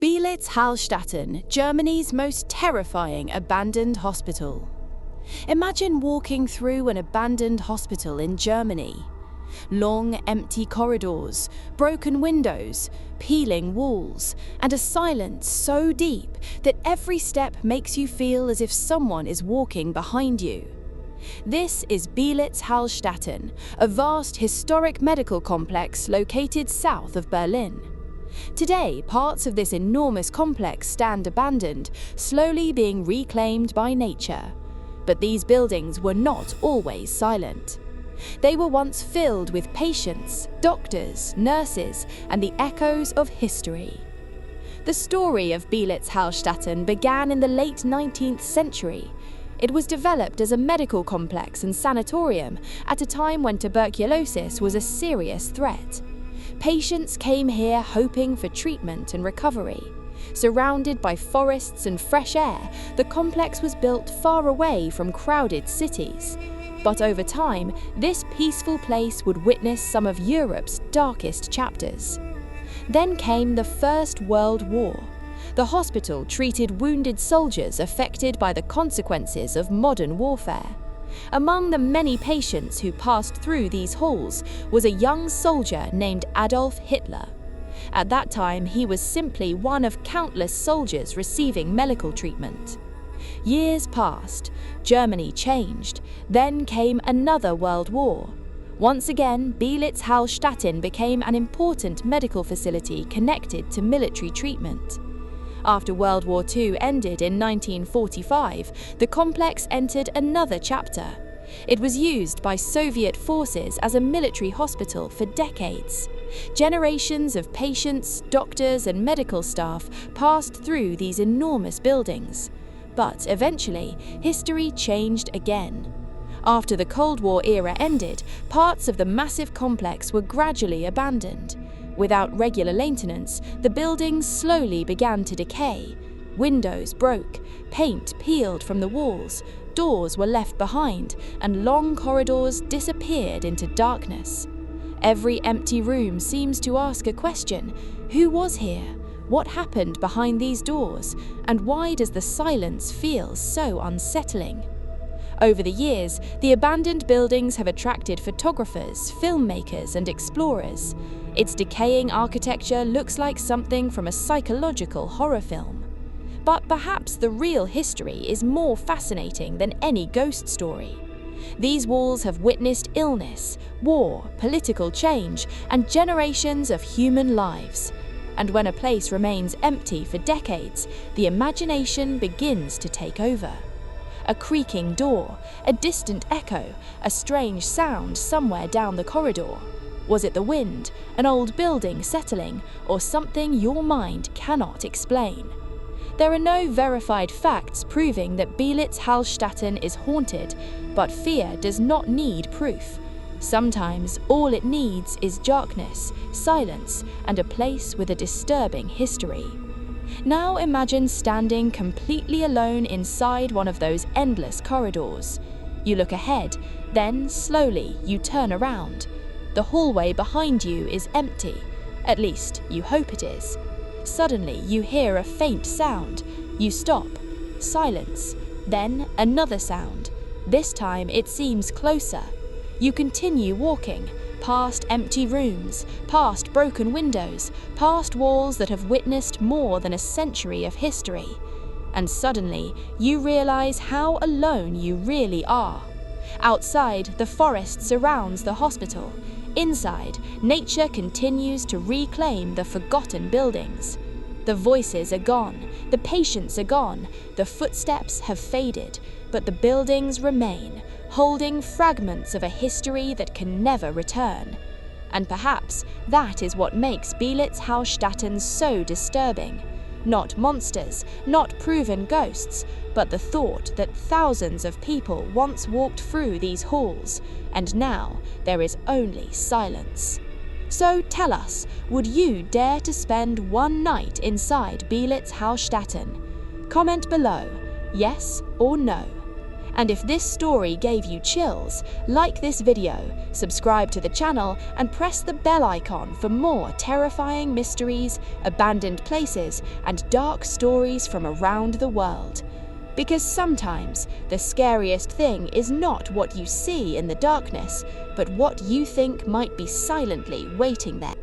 Beelitz-Heilstätten, Germany's most terrifying abandoned hospital. Imagine walking through an abandoned hospital in Germany. Long, empty corridors, broken windows, peeling walls, and a silence so deep that every step makes you feel as if someone is walking behind you. This is Beelitz-Heilstätten, a vast historic medical complex located south of Berlin. Today, parts of this enormous complex stand abandoned, slowly being reclaimed by nature. But these buildings were not always silent. They were once filled with patients, doctors, nurses, and the echoes of history. The story of Beelitz-Heilstätten began in the late 19th century. It was developed as a medical complex and sanatorium at a time when tuberculosis was a serious threat. Patients came here hoping for treatment and recovery. Surrounded by forests and fresh air, the complex was built far away from crowded cities. But over time, this peaceful place would witness some of Europe's darkest chapters. Then came the First World War. The hospital treated wounded soldiers affected by the consequences of modern warfare. Among the many patients who passed through these halls was a young soldier named Adolf Hitler. At that time, he was simply one of countless soldiers receiving medical treatment. Years passed, Germany changed, then came another world war. Once again, Beelitz-Heilstätten became an important medical facility connected to military treatment. After World War II ended in 1945, the complex entered another chapter. It was used by Soviet forces as a military hospital for decades. Generations of patients, doctors, and medical staff passed through these enormous buildings. But eventually, history changed again. After the Cold War era ended, parts of the massive complex were gradually abandoned. Without regular maintenance, the buildings slowly began to decay. Windows broke, paint peeled from the walls, doors were left behind, and long corridors disappeared into darkness. Every empty room seems to ask a question: who was here? What happened behind these doors? And why does the silence feel so unsettling? Over the years, the abandoned buildings have attracted photographers, filmmakers, and explorers. Its decaying architecture looks like something from a psychological horror film. But perhaps the real history is more fascinating than any ghost story. These walls have witnessed illness, war, political change, and generations of human lives. And when a place remains empty for decades, the imagination begins to take over. A creaking door, a distant echo, a strange sound somewhere down the corridor. Was it the wind, an old building settling, or something your mind cannot explain? There are no verified facts proving that Beelitz-Heilstätten is haunted, but fear does not need proof. Sometimes all it needs is darkness, silence, and a place with a disturbing history. Now imagine standing completely alone inside one of those endless corridors. You look ahead, then slowly you turn around. The hallway behind you is empty. At least you hope it is. Suddenly you hear a faint sound. You stop. Silence. Then another sound. This time it seems closer. You continue walking, past empty rooms, past broken windows, past walls that have witnessed more than a century of history. And suddenly, you realize how alone you really are. Outside, the forest surrounds the hospital. Inside, nature continues to reclaim the forgotten buildings. The voices are gone, the patients are gone, the footsteps have faded, but the buildings remain, holding fragments of a history that can never return. And perhaps that is what makes Beelitz-Heilstätten so disturbing. Not monsters, not proven ghosts, but the thought that thousands of people once walked through these halls, and now there is only silence. So tell us, would you dare to spend one night inside Beelitz-Heilstätten? Comment below, yes or no. And if this story gave you chills, like this video, subscribe to the channel and press the bell icon for more terrifying mysteries, abandoned places, and dark stories from around the world. Because sometimes the scariest thing is not what you see in the darkness, but what you think might be silently waiting there.